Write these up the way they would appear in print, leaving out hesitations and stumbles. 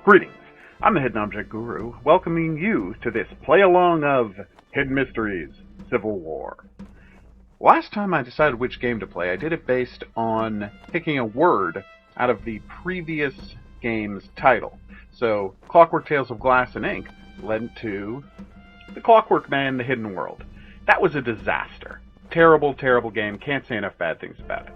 Greetings. I'm the Hidden Object Guru, welcoming you to this play-along of Hidden Mysteries Civil War. Last time I decided which game to play, I did it based on picking a word out of the previous game's title. So, Clockwork Tales of Glass and Ink led to The Clockwork Man, The Hidden World. That was a disaster. Terrible, terrible game. Can't say enough bad things about it.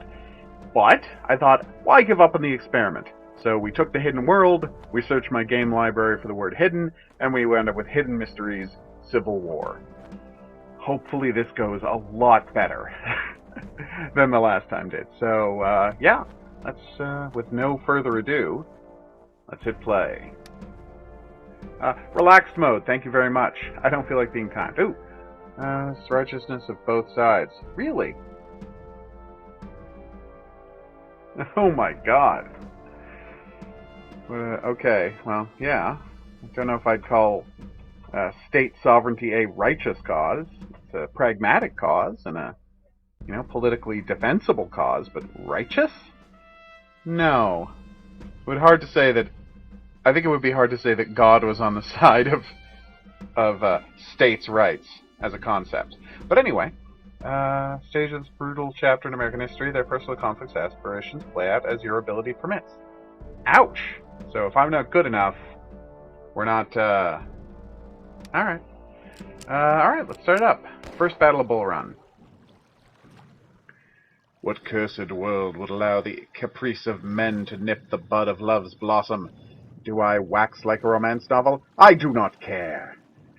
But I thought, why give up on the experiment? So we took the Hidden World, we searched my game library for the word hidden, and we wound up with Hidden Mysteries Civil War. Hopefully this goes a lot better than the last time did. So, yeah, let's, with no further ado, let's hit play. Relaxed mode, thank you very much. I don't feel like being timed. Ooh, righteousness of both sides. Really? Oh my god. Okay, well, yeah. I don't know if I'd call state sovereignty a righteous cause. It's a pragmatic cause and a, politically defensible cause, but righteous? No. It would hard to say that. I think it would be hard to say that God was on the side of states' rights as a concept. But anyway, stage of this brutal chapter in American history, their personal conflicts, aspirations play out as your ability permits. Ouch! So if I'm not good enough, we're not, Alright. Alright, let's start it up. First Battle of Bull Run. What cursed world would allow the caprice of men to nip the bud of love's blossom? Do I wax like a romance novel? I do not care.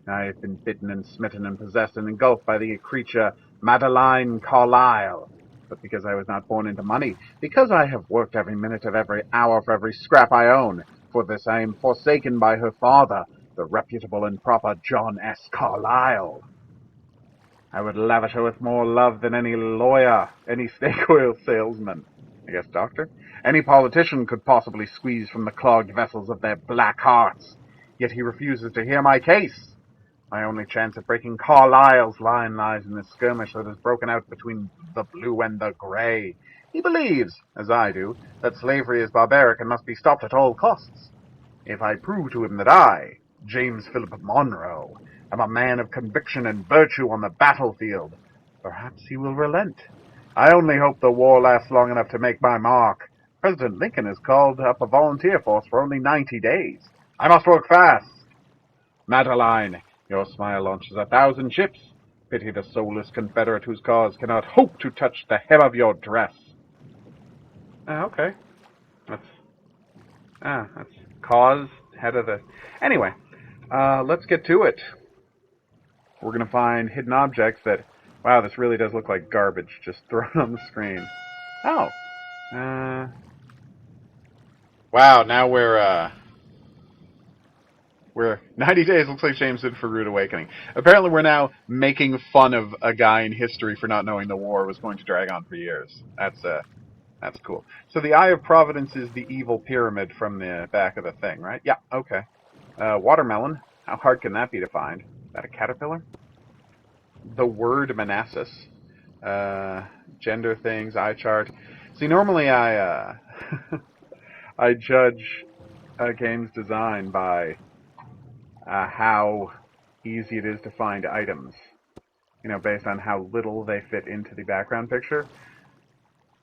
I have been bitten and smitten and possessed and engulfed by the creature Madeline Carlyle. But because I was not born into money, because I have worked every minute of every hour for every scrap I own, for this I am forsaken by her father, the reputable and proper John S. Carlyle. I would lavish her with more love than any lawyer, any snake oil salesman, I guess doctor, any politician could possibly squeeze from the clogged vessels of their black hearts. Yet he refuses to hear my case. My only chance of breaking Carlyle's line lies in this skirmish that has broken out between the blue and the gray. He believes, as I do, that slavery is barbaric and must be stopped at all costs. If I prove to him that I, James Philip Monroe, am a man of conviction and virtue on the battlefield, perhaps he will relent. I only hope the war lasts long enough to make my mark. President Lincoln has called up a volunteer force for only 90 days. I must work fast. Madeline, your smile launches 1,000 ships. Pity the soulless Confederate whose cause cannot hope to touch the hem of your dress. Okay. That's cause, head of the... Anyway, let's get to it. We're going to find hidden objects that... Wow, this really does look like garbage just thrown on the screen. Oh. Wow, now we're 90 days looks like James did for Rude Awakening. Apparently we're now making fun of a guy in history for not knowing the war was going to drag on for years. That's cool. So the Eye of Providence is the evil pyramid from the back of the thing, right? Yeah, okay. Watermelon. How hard can that be to find? Is that a caterpillar? The word Manassas. Gender things, eye chart. See, normally I I judge a game's design by how easy it is to find items, based on how little they fit into the background picture.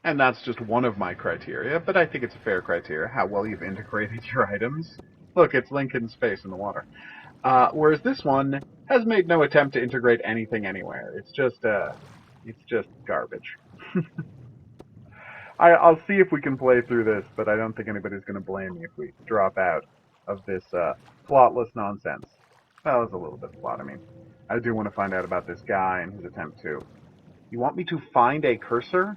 And that's just one of my criteria, but I think it's a fair criteria, how well you've integrated your items. Look, it's Lincoln's face in the water. Whereas this one has made no attempt to integrate anything anywhere. It's just garbage. I'll see if we can play through this, but I don't think anybody's going to blame me if we drop out of this plotless nonsense. Well, it's a little bit of plot, I mean. I do want to find out about this guy and his attempt to... You want me to find a cursor?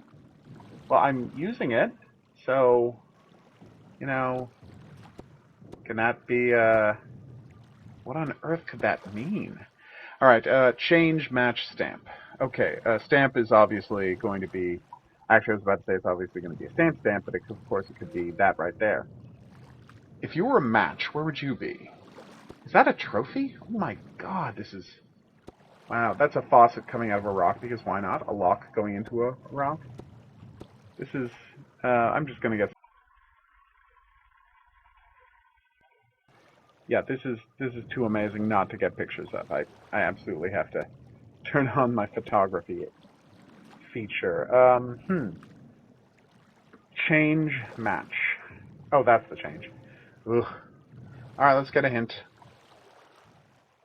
Well, I'm using it, so... Can that be, What on earth could that mean? Alright, change match stamp. Okay, stamp is obviously going to be... Actually, I was about to say it's obviously going to be a stamp, but of course it could be that right there. If you were a match, where would you be? Is that a trophy? Oh my god, this is... Wow, that's a faucet coming out of a rock, because why not? A lock going into a rock? This is... I'm just going to guess... Yeah, this is too amazing not to get pictures of. I absolutely have to turn on my photography feature. Change match. Oh, that's the change. Ugh. Alright, let's get a hint.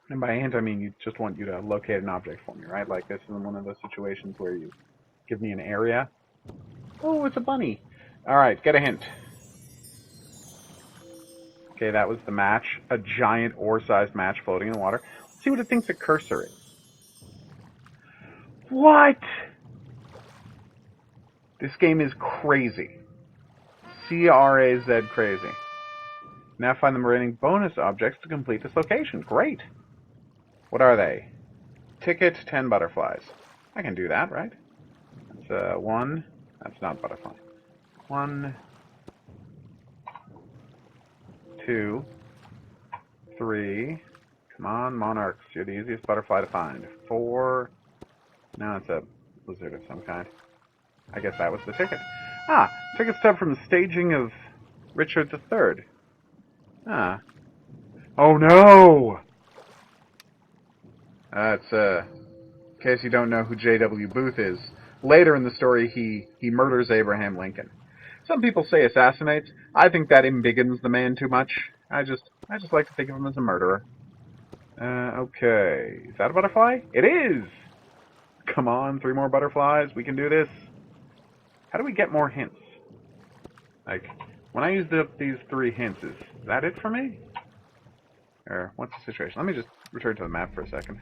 And by hint, I mean you just want you to locate an object for me, right? Like this is one of those situations where you give me an area. Oh, it's a bunny. Alright, get a hint. Okay, that was the match. A giant oar-sized match floating in the water. Let's see what it thinks a cursor is. What? This game is crazy. C-R-A-Z crazy. Now find the remaining bonus objects to complete this location. Great. What are they? Ticket, 10 butterflies. I can do that, right? That's one. That's not butterfly. 1, 2, 3. Come on, monarchs. You're the easiest butterfly to find. 4. No, it's a lizard of some kind. I guess that was the ticket. Ah, ticket stub from the staging of Richard III. Ah. Oh no! It's, in case you don't know who J.W. Booth is, later in the story he murders Abraham Lincoln. Some people say assassinates. I think that embiggens the man too much. I just like to think of him as a murderer. Okay. Is that a butterfly? It is! Come on, 3 more butterflies. We can do this. How do we get more hints? Like, when I used up these 3 hints, is that it for me? Or, what's the situation? Let me just return to the map for a second.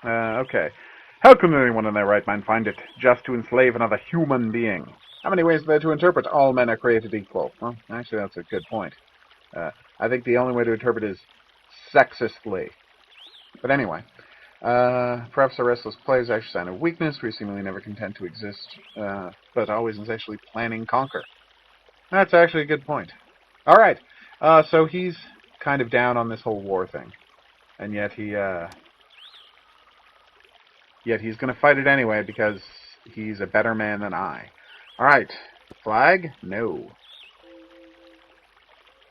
Okay. How can anyone in their right mind find it just to enslave another human being? How many ways are there to interpret all men are created equal? Well, actually, that's a good point. I think the only way to interpret is sexistly. But anyway, perhaps our restless play is actually a sign of weakness. We're seemingly never content to exist, but always essentially planning conquer. That's actually a good point. All right, so he's kind of down on this whole war thing, and yet he's going to fight it anyway because he's a better man than I. All right, flag? No.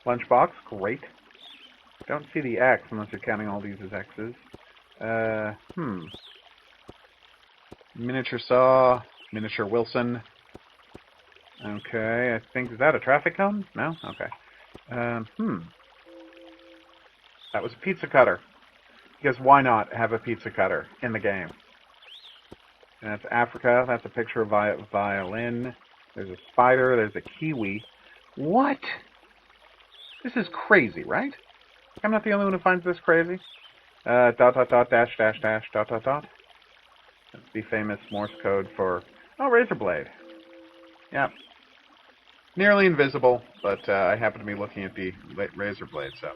Lunchbox? Great. Don't see the X unless you're counting all these as X's. Miniature saw, miniature Wilson. Okay, I think, is that a traffic cone? No? Okay. That was a pizza cutter. Because why not have a pizza cutter in the game? And that's Africa. That's a picture of a violin. There's a spider. There's a kiwi. What? This is crazy, right? I'm not the only one who finds this crazy. Dot, dot, dot, dash, dash, dash, dot, dot, dot. That's the famous Morse code for... Oh, razor blade. Yep. Nearly invisible, but I happen to be looking at the razor blade, so...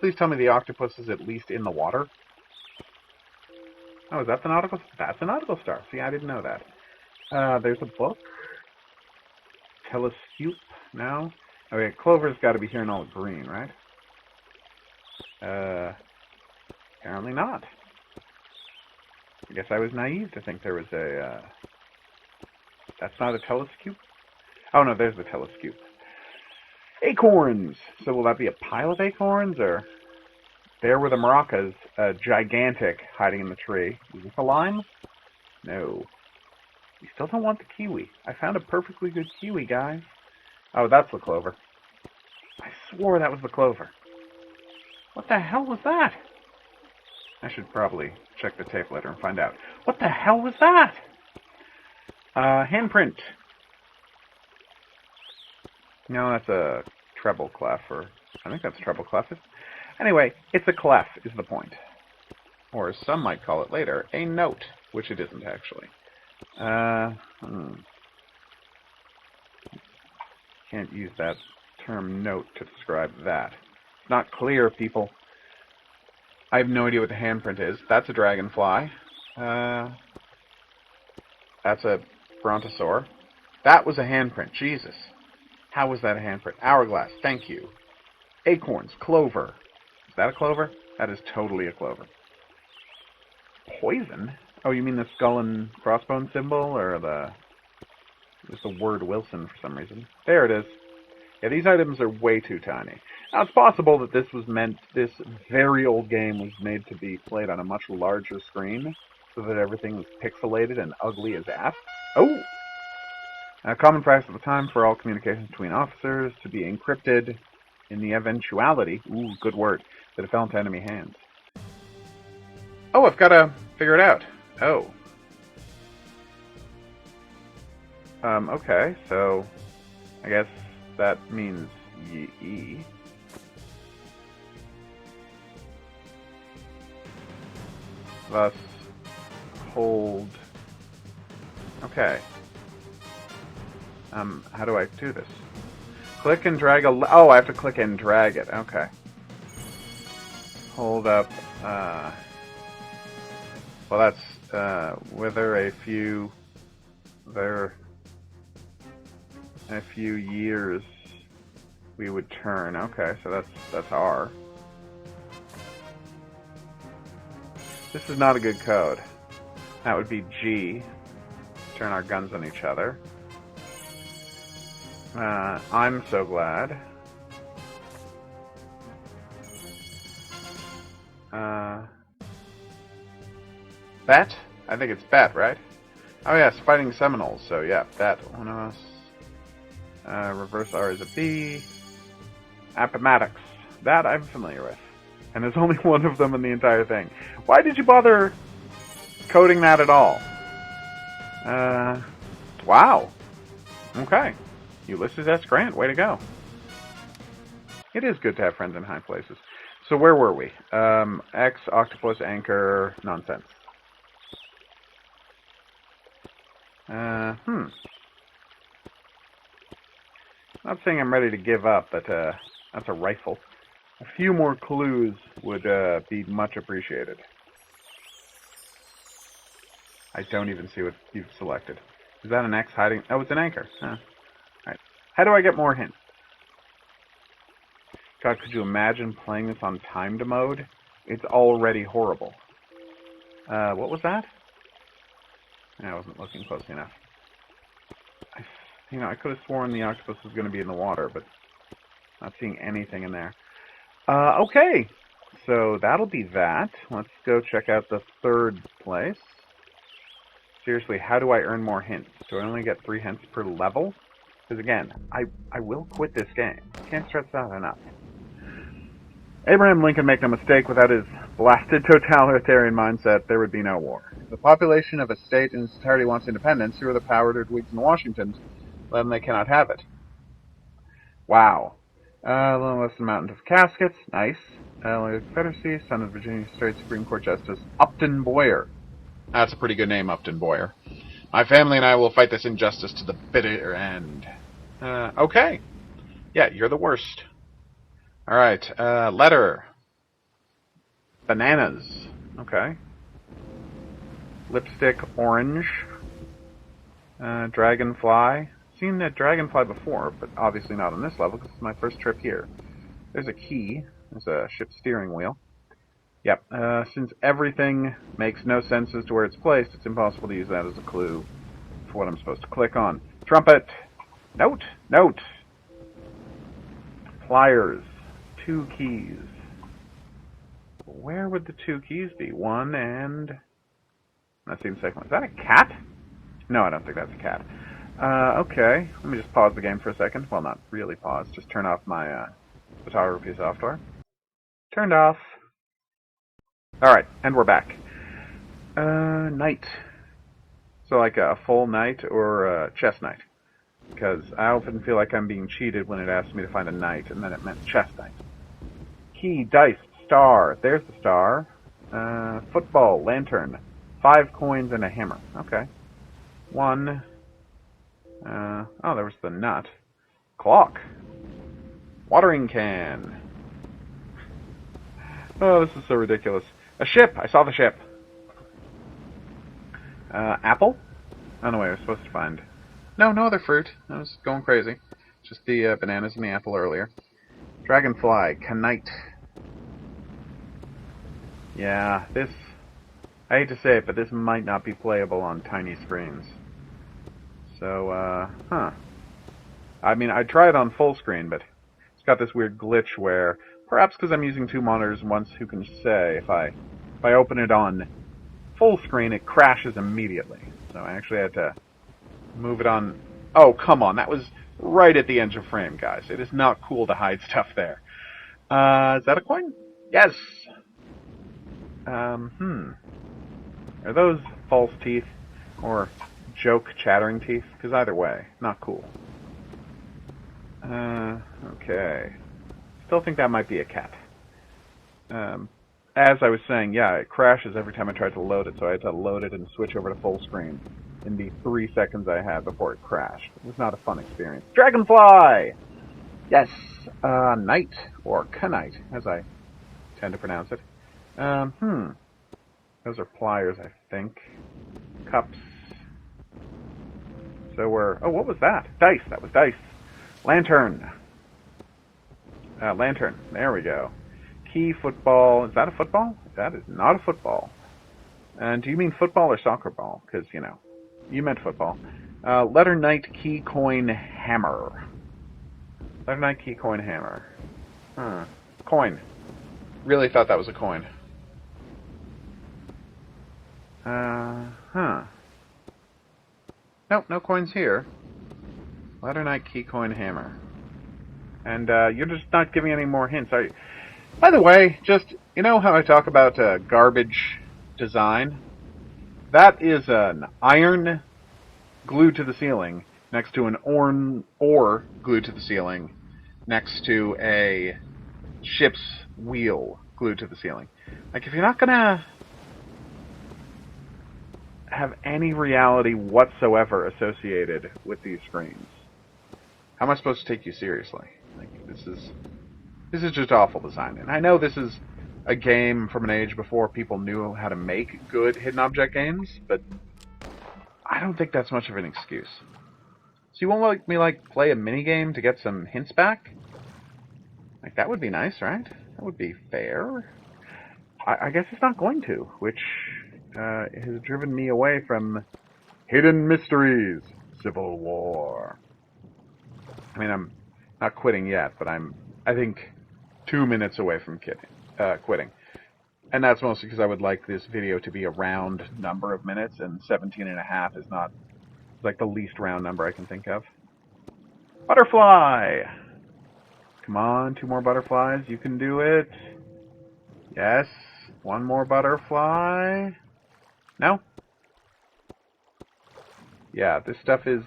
Please tell me the octopus is at least in the water. Oh, is that the nautical... That's the nautical star. See, I didn't know that. There's a book. Telescope? No? Okay, Clover's got to be here in all green, right? Apparently not. I guess I was naive to think there was a, That's not a telescope? Oh, no, there's the telescope. Acorns! So will that be a pile of acorns, or... There were the maracas, gigantic, hiding in the tree. Is this a lime? No. We still don't want the kiwi. I found a perfectly good kiwi, guys. Oh, that's the clover. I swore that was the clover. What the hell was that? I should probably check the tape later and find out. What the hell was that? Handprint. No, that's a treble clef, or... I think that's treble clef. Anyway, it's a clef, is the point. Or as some might call it later, a note, which it isn't actually. Can't use that term note to describe that. It's not clear, people. I have no idea what the handprint is. That's a dragonfly. That's a brontosaur. That was a handprint. Jesus. How was that a handprint? Hourglass. Thank you. Acorns. Clover. Is that a clover? That is totally a clover. Poison? Oh, you mean the skull and crossbone symbol, or the... There's the word Wilson for some reason. There it is. Yeah, these items are way too tiny. Now, it's possible that this very old game was made to be played on a much larger screen, so that everything was pixelated and ugly as ass. Oh! A common practice at the time for all communications between officers to be encrypted in the eventuality, ooh, good word, that it fell into enemy hands. Oh, I've got to figure it out. Oh. Okay, so I guess that means E. Thus, hold. Okay. How do I do this? Click and drag oh, I have to click and drag it. Okay. Hold up. Well, that's whether a few years we would turn. Okay, so that's R. This is not a good code. That would be G. Turn our guns on each other. I'm so glad. Bet? I think it's bet, right? Oh yes, fighting Seminoles, so yeah, bet. One of us. Reverse R is a B. Appomattox. That I'm familiar with. And there's only one of them in the entire thing. Why did you bother coding that at all? Wow. Okay. Ulysses S. Grant, way to go. It is good to have friends in high places. So where were we? X, octopus, anchor, nonsense. Not saying I'm ready to give up, but that's a rifle. A few more clues would be much appreciated. I don't even see what you've selected. Is that an X hiding? Oh, it's an anchor. Huh. Alright. How do I get more hints? God, could you imagine playing this on timed mode? It's already horrible. What was that? I wasn't looking closely enough. I could have sworn the octopus was going to be in the water, but not seeing anything in there. Okay, so that'll be that. Let's go check out the third place. Seriously, how do I earn more hints? Do I only get 3 hints per level? Because again, I will quit this game. Can't stress that enough. Abraham Lincoln, make no mistake, without his blasted totalitarian mindset, there would be no war. If the population of a state in its entirety wants independence, who are the powered Whigs in Washington? Then they cannot have it. Wow. Listen, Mountain of Caskets, nice. Confederacy, son of Virginia State Supreme Court Justice Upton Boyer. That's a pretty good name, Upton Boyer. My family and I will fight this injustice to the bitter end. Okay. Yeah, you're the worst. Alright, letter. Bananas. Okay. Lipstick, orange. Dragonfly. Seen that dragonfly before, but obviously not on this level because it's my first trip here. There's a key. There's a ship's steering wheel. Yep. Since everything makes no sense as to where it's placed, it's impossible to use that as a clue for what I'm supposed to click on. Trumpet. Note. Note. Pliers. 2 keys. Where would the 2 keys be? 1 and... That seems second one. Is that a cat? No, I don't think that's a cat. Okay. Let me just pause the game for a second. Well, not really pause. Just turn off my photography software. Turned off. Alright, and we're back. Knight. So like a full knight or a chess knight. Because I often feel like I'm being cheated when it asks me to find a knight, and then it meant chess knight. Key, dice, star. There's the star. Football, lantern. 5 coins and a hammer. Okay. 1. Oh, there was the nut. Clock. Watering can. Oh, this is so ridiculous. A ship! I saw the ship. Apple? I don't know what I was supposed to find. No, no other fruit. I was going crazy. Just the bananas and the apple earlier. Dragonfly. Knight. Yeah, this... I hate to say it, but this might not be playable on tiny screens. So, huh. I mean, I tried on full screen, but it's got this weird glitch where, perhaps because I'm using two monitors once, who can say, if I open it on full screen, it crashes immediately. So I actually had to move it on. Oh, come on, that was right at the edge of frame, guys. It is not cool to hide stuff there. Is that a coin? Yes! Are those false teeth? Or joke chattering teeth? Because either way, not cool. Okay. Still think that might be a cat. As I was saying, yeah, it crashes every time I try to load it, so I had to load it and switch over to full screen in the 3 seconds I had before it crashed. It was not a fun experience. Dragonfly! Yes, knight, or knight, as I tend to pronounce it. Those are pliers, I think. Cups. So oh, what was that? Dice, that was dice. Lantern. Lantern, there we go. Key, football, is that a football? That is not a football. And do you mean football or soccer ball? Because, you know, you meant football. Letter knight, key, coin, hammer. Letter knight, key, coin, hammer. Coin. Really thought that was a coin. Nope, no coins here. Letter knight, key, coin, hammer. And you're just not giving any more hints, are you? By the way, just, you know how I talk about garbage design? That is an iron glued to the ceiling next to an ore glued to the ceiling next to a ship's wheel glued to the ceiling. Like, if you're not gonna have any reality whatsoever associated with these screens, how am I supposed to take you seriously? Like, this is just awful design. And I know this is a game from an age before people knew how to make good hidden object games, but I don't think that's much of an excuse. So you won't let me, like, play a minigame to get some hints back? Like, that would be nice, right? That would be fair. I guess it's not going to, which has driven me away from Hidden Mysteries Civil War. I mean, I'm not quitting yet, but I think, 2 minutes away from quitting. And that's mostly because I would like this video to be a round number of minutes, and 17.5 is not, like, the least round number I can think of. Butterfly! Come on, 2 more butterflies. You can do it. Yes. 1 more butterfly. No? Yeah, this stuff is,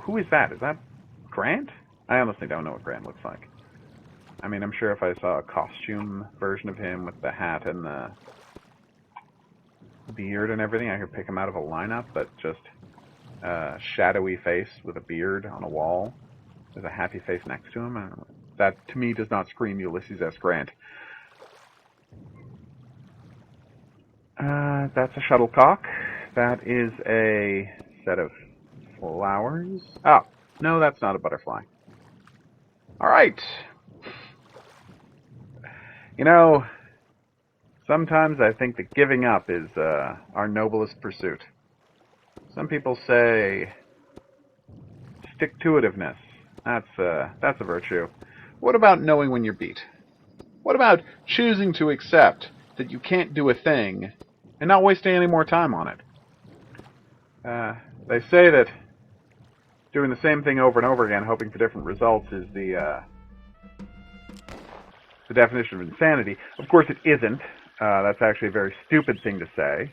Who is that? Is that Grant? I honestly don't know what Grant looks like. I mean, I'm sure if I saw a costume version of him with the hat and the beard and everything, I could pick him out of a lineup, but just a shadowy face with a beard on a wall with a happy face next to him, I don't know. That, to me, does not scream Ulysses S. Grant. That's a shuttlecock. That is a set of flowers. Oh, no, that's not a butterfly. Alright. You know, sometimes I think that giving up is our noblest pursuit. Some people say stick-to-itiveness. That's a virtue. What about knowing when you're beat? What about choosing to accept that you can't do a thing and not wasting any more time on it? They say that doing the same thing over and over again, hoping for different results, is the definition of insanity. Of course, it isn't. That's actually a very stupid thing to say,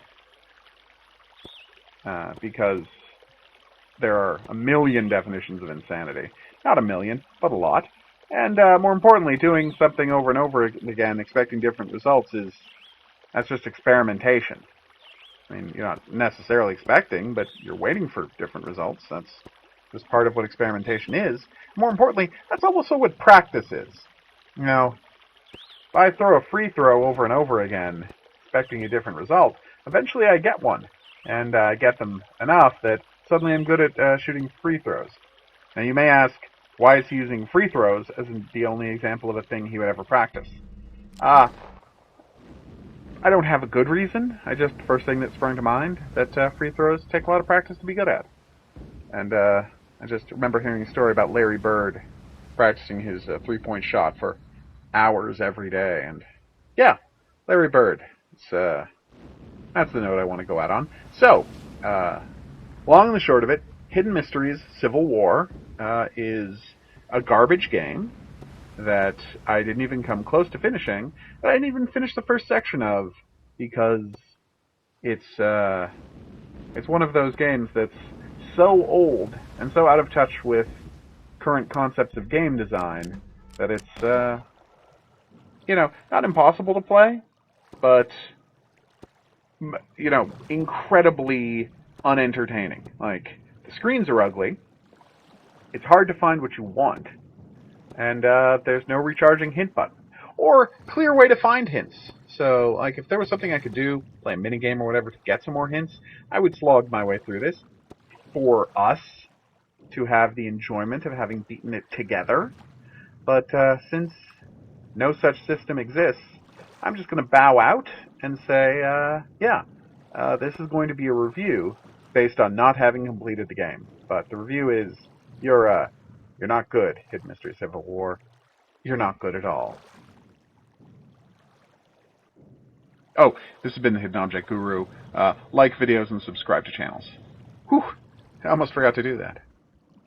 because there are a million definitions of insanity. Not a million, but a lot. And more importantly, doing something over and over again, expecting different results, that's just experimentation. I mean, you're not necessarily expecting, but you're waiting for different results. That's just part of what experimentation is. More importantly, that's also what practice is. You know, if I throw a free throw over and over again, expecting a different result, eventually I get one. And I get them enough that suddenly I'm good at shooting free throws. Now you may ask, why is he using free throws as the only example of a thing he would ever practice? I don't have a good reason. First thing that sprung to mind, that free throws take a lot of practice to be good at. And I just remember hearing a story about Larry Bird practicing his three-point shot for hours every day. And yeah, Larry Bird. That's the note I want to go out on. So, long and the short of it, Hidden Mysteries Civil War is a garbage game that I didn't even come close to finishing, that I didn't even finish the first section of, because it's one of those games that's so old and so out of touch with current concepts of game design that it's not impossible to play, but incredibly unentertaining. Like, the screens are ugly, it's hard to find what you want, and there's no recharging hint button or clear way to find hints. So, like, if there was something I could do, play a minigame or whatever to get some more hints, I would slog my way through this for us to have the enjoyment of having beaten it together. But since no such system exists, I'm just going to bow out and say, this is going to be a review based on not having completed the game. But the review is, you're not good, Hidden Mystery Civil War. You're not good at all. Oh, this has been the Hidden Object Guru. Like videos and subscribe to channels. Whew, I almost forgot to do that.